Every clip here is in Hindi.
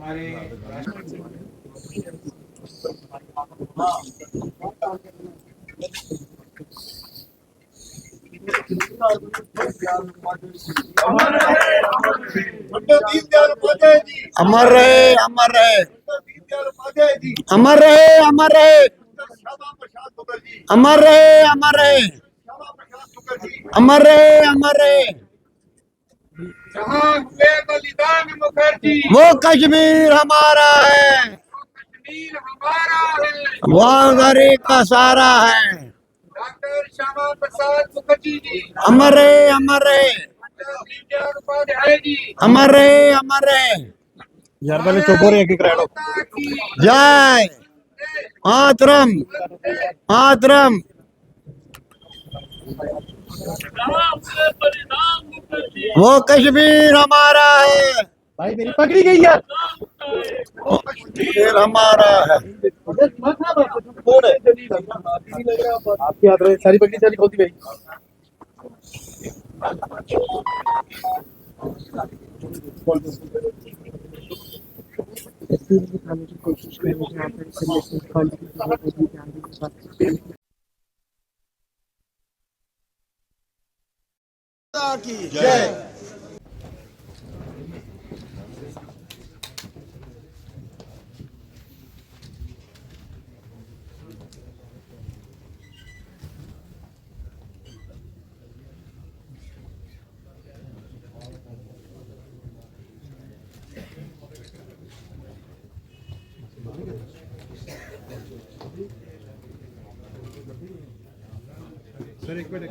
हमारे अमर रहे, अमर रहे, अमर रहे, अमर रहे, अमर रहे, अमर रहे, अमर रहे, अमर रहे। जहाँ हुए बलिदान मुखर्जी, वो कश्मीर हमारा है, कश्मीर हमारा है, वो गरीब का सहारा है। डॉक्टर श्यामा प्रसाद मुखर्जी जी, अमर रहे, अमर रहे, दीनदयाल उपाध्याय जी, अमर रहे, अमर रहे। यार पहले चुप हो रहे एक एक रहो। माता की जय मातरम, मातरम। वो कश्मीर हमारा है, भाई मेरी पकड़ी गई यार। वो कश्मीर हमारा है। कौन है? आपके हाथ में सारी पकड़ी चली होती गई। कोशिश की जय। सर एक मिनट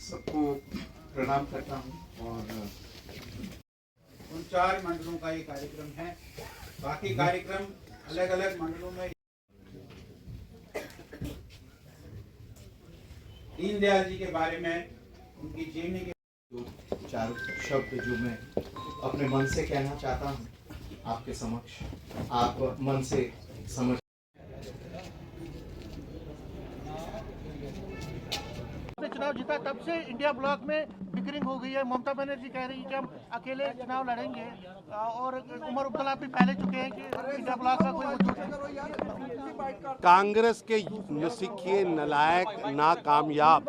सबको प्रणाम करता हूँ। और उन 4 मंडलों का ये कार्यक्रम है, बाकी कार्यक्रम अलग अलग मंडलों में। दीनदयाल जी के बारे में, उनकी जीवनी के 4 शब्द जो मैं अपने मन से कहना चाहता हूँ आपके समक्ष, आप मन से समझ। चुनाव जीता तब से इंडिया ब्लॉक में बिकरिंग हो गई है। ममता बनर्जी कह रही है कि हम अकेले चुनाव लड़ेंगे, और उमर अब्दुल्ला भी पहले चुके हैं कि इंडिया ब्लॉक का कोई वजूद नहीं। कांग्रेस के नुसिखिए नलायक नाकामयाब,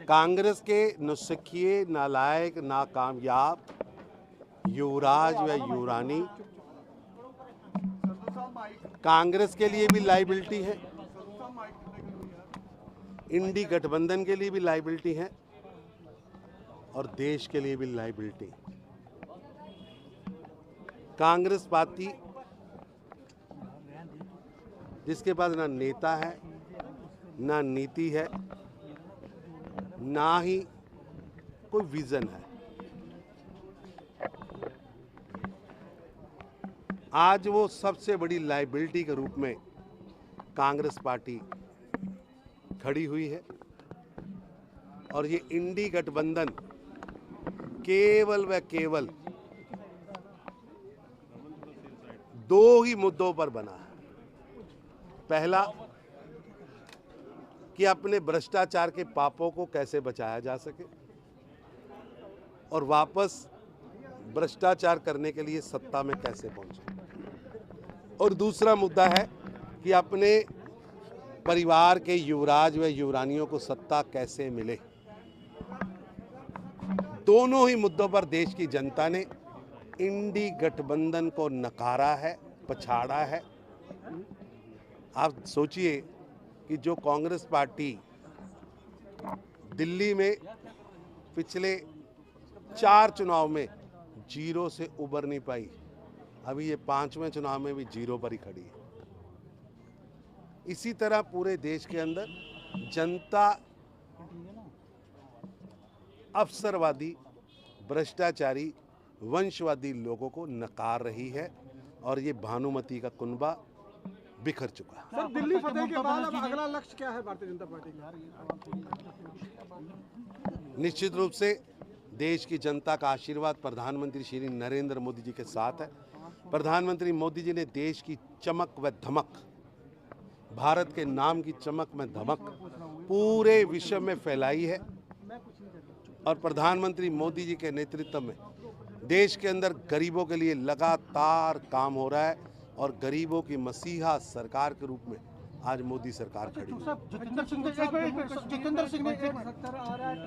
कांग्रेस के नुसिखिए नालायक नाकामयाब युवराज व युवरानी कांग्रेस के लिए भी लाइबिलिटी है, इंडी गठबंधन के लिए भी लाइबिलिटी है, और देश के लिए भी लाइबिलिटी। कांग्रेस पार्टी जिसके पास ना नेता है, ना नीति है, ना ही कोई विजन है। आज वो सबसे बड़ी लाइबिलिटी के रूप में कांग्रेस पार्टी खड़ी हुई है, और ये इंडी गठबंधन केवल व केवल 2 ही मुद्दों पर बना है। पहला कि अपने भ्रष्टाचार के पापों को कैसे बचाया जा सके और वापस भ्रष्टाचार करने के लिए सत्ता में कैसे पहुंचे, और दूसरा मुद्दा है कि अपने परिवार के युवराज व युवरानियों को सत्ता कैसे मिले। दोनों ही मुद्दों पर देश की जनता ने इंडी गठबंधन को नकारा है, पछाड़ा है। आप सोचिए कि जो कांग्रेस पार्टी दिल्ली में पिछले 4 चुनाव में 0 से उबर नहीं पाई, अभी ये 5वें चुनाव में भी 0 पर ही खड़ी है। इसी तरह पूरे देश के अंदर जनता अवसरवादी, भ्रष्टाचारी, वंशवादी लोगों को नकार रही है, और ये भानुमति का कुनबा बिखर चुका है। सर दिल्ली फतेह के बाद अब अगला लक्ष्य क्या है भारतीय जनता पार्टी का? निश्चित रूप से देश की जनता का आशीर्वाद प्रधानमंत्री श्री नरेंद्र मोदी जी के साथ है। प्रधानमंत्री मोदी जी ने देश की चमक व धमक, भारत के नाम की चमक में धमक पूरे विश्व में फैलाई है। और प्रधानमंत्री मोदी जी के नेतृत्व में देश के अंदर गरीबों के लिए लगातार काम हो रहा है और गरीबों की मसीहा सरकार के रूप में आज मोदी सरकार खड़ी है।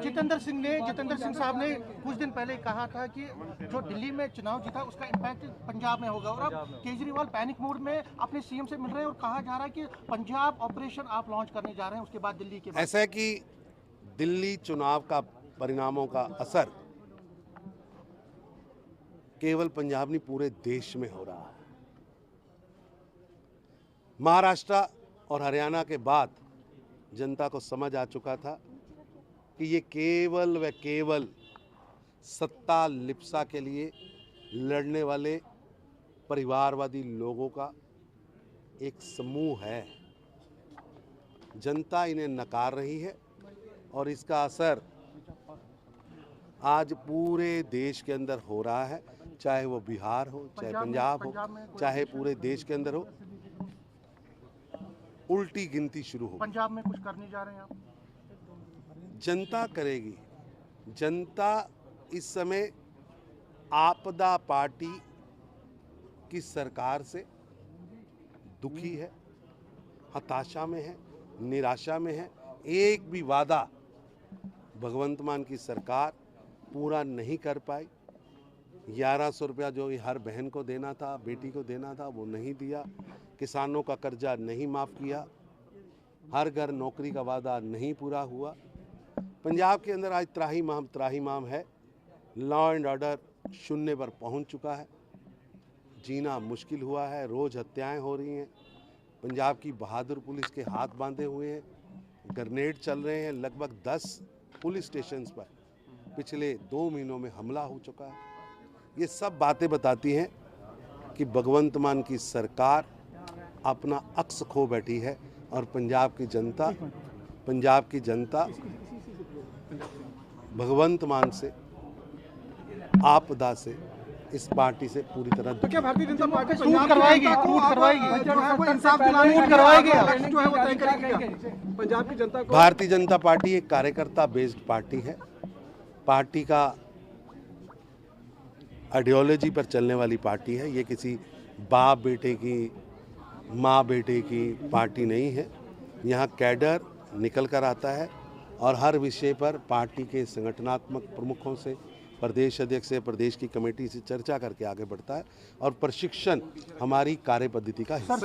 जितेंद्र सिंह साहब ने कुछ दिन पहले कहा था कि जो दिल्ली में चुनाव जीता उसका इम्पैक्ट पंजाब में होगा, और अब केजरीवाल पैनिक मोड में अपने सीएम से मिल रहे हैं और कहा जा रहा है कि पंजाब ऑपरेशन आप लॉन्च करने जा रहे हैं उसके बाद दिल्ली के बाद। ऐसा है कि दिल्ली चुनाव का परिणामों का असर केवल पंजाब नहीं पूरे देश में हो रहा है। महाराष्ट्र और हरियाणा के बाद जनता को समझ आ चुका था कि ये केवल व केवल सत्ता लिप्सा के लिए लड़ने वाले परिवारवादी लोगों का एक समूह है। जनता इन्हें नकार रही है और इसका असर आज पूरे देश के अंदर हो रहा है, चाहे वो बिहार हो, चाहे पंजाब हो, चाहे पूरे देश के अंदर हो। उल्टी गिनती शुरू हो। पंजाब में कुछ करने जा रहे हैं आप? जनता करेगी। जनता इस समय आपदा पार्टी की सरकार से दुखी है, हताशा में है, निराशा में है। एक भी वादा भगवंत मान की सरकार पूरा नहीं कर पाई। 1100 रुपया जो हर बहन को देना था, बेटी को देना था, वो नहीं दिया। किसानों का कर्जा नहीं माफ़ किया। हर घर नौकरी का वादा नहीं पूरा हुआ। पंजाब के अंदर आज त्राहिमाम है। लॉ एंड ऑर्डर शून्य पर पहुंच चुका है। जीना मुश्किल हुआ है। रोज़ हत्याएं हो रही हैं। पंजाब की बहादुर पुलिस के हाथ बांधे हुए हैं। ग्रेनेड चल रहे हैं। लगभग 10 पुलिस स्टेशंस पर पिछले 2 महीनों में हमला हो चुका है। ये सब बातें बताती हैं कि भगवंत मान की सरकार अपना अक्स खो बैठी है और पंजाब की जनता भगवंत मान से, आपदा से, इस पार्टी से पूरी तरह तो क्या भारतीय जनता पार्टी टूट करवाएगी? पंजाब की जनता को? भारतीय जनता पार्टी एक कार्यकर्ता बेस्ड पार्टी है। पार्टी का आइडियोलॉजी पर चलने वाली पार्टी है। ये किसी बाप बेटे की, माँ बेटे की पार्टी नहीं है। यहाँ कैडर निकल कर आता है और हर विषय पर पार्टी के संगठनात्मक प्रमुखों से, प्रदेश अध्यक्ष से, प्रदेश की कमेटी से चर्चा करके आगे बढ़ता है और प्रशिक्षण हमारी कार्यपद्धति का हिस्सा है।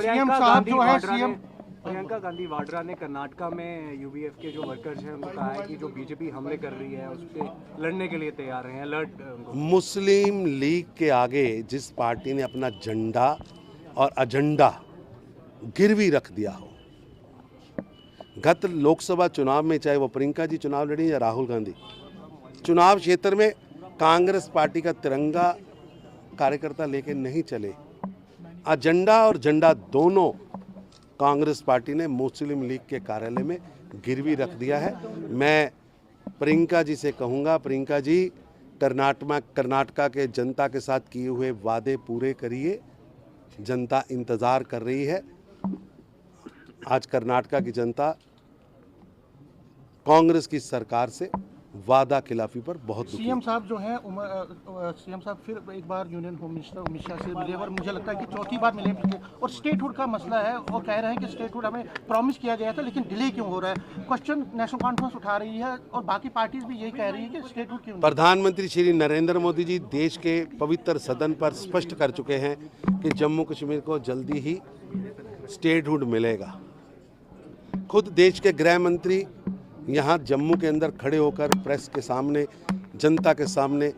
प्रियंका गांधी वाड्रा ने कर्नाटका में यूवीएफ के जो वर्कर्स हैं उनको कहा है कि जो बीजेपी हमले कर रही है उससे लड़ने के लिए तैयार हैं। अलर्ट मुस्लिम लीग के आगे जिस पार्टी ने अपना झंडा और एजेंडा गिरवी रख दिया हो, गत लोकसभा चुनाव में चाहे वो प्रियंका जी चुनाव लड़ी या राहुल गांधी, चुनाव क्षेत्र में कांग्रेस पार्टी का तिरंगा कार्यकर्ता लेके नहीं चले। एजेंडा और झंडा दोनों कांग्रेस पार्टी ने मुस्लिम लीग के कार्यालय में गिरवी रख दिया है। मैं प्रियंका जी से कहूँगा, प्रियंका जी कर्नाटका के जनता के साथ किए हुए वादे पूरे करिए। जनता इंतज़ार कर रही है। आज कर्नाटका की जनता कांग्रेस की सरकार से वादा खिलाफी पर बहुत दुखी है। सीएम साहब जो हैं सीएम साहब फिर एक बार union home minister Amit Shah से मिले और मुझे लगता है कि चौथी बार मिले। और स्टेटहुड का मसला है, वो कह रहे हैं कि स्टेटहुड हमें प्रॉमिस किया गया था लेकिन डिले क्यों हो रहा है। क्वेश्चन नेशनल कॉन्फ्रेंस उठा रही है और बाकी पार्टीज भी यही कह रही है कि स्टेटहुड क्यों। प्रधानमंत्री श्री नरेंद्र मोदी जी देश के पवित्र सदन पर स्पष्ट कर चुके हैं कि जम्मू कश्मीर को जल्दी ही स्टेटहुड मिलेगा। खुद देश के गृह मंत्री यहाँ जम्मू के अंदर खड़े होकर प्रेस के सामने, जनता के सामने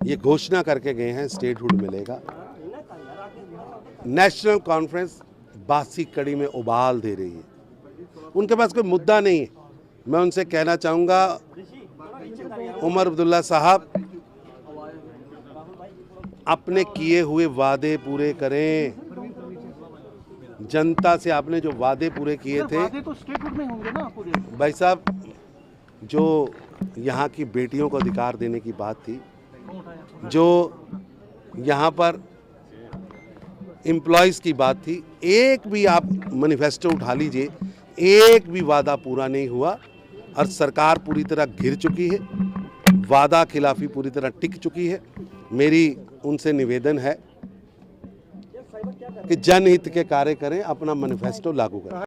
ये घोषणा करके गए हैं स्टेटहुड मिलेगा। नेशनल कॉन्फ्रेंस बासी कड़ी में उबाल दे रही है। उनके पास कोई मुद्दा नहीं है। मैं उनसे कहना चाहूँगा, उमर अब्दुल्ला साहब अपने किए हुए वादे पूरे करें। जनता से आपने जो वादे पूरे किए थे, वादे तो स्टेटहुड में होंगे ना पूरे। भाई साहब, जो यहाँ की बेटियों को अधिकार देने की बात थी, जो यहाँ पर एम्प्लॉयज़ की बात थी। एक भी आप मैनिफेस्टो उठा लीजिए, एक भी वादा पूरा नहीं हुआ और सरकार पूरी तरह घिर चुकी है, वादा खिलाफी पूरी तरह टिक चुकी है। मेरी उनसे निवेदन है कि जनहित के कार्य करें, अपना मैनिफेस्टो लागू करें।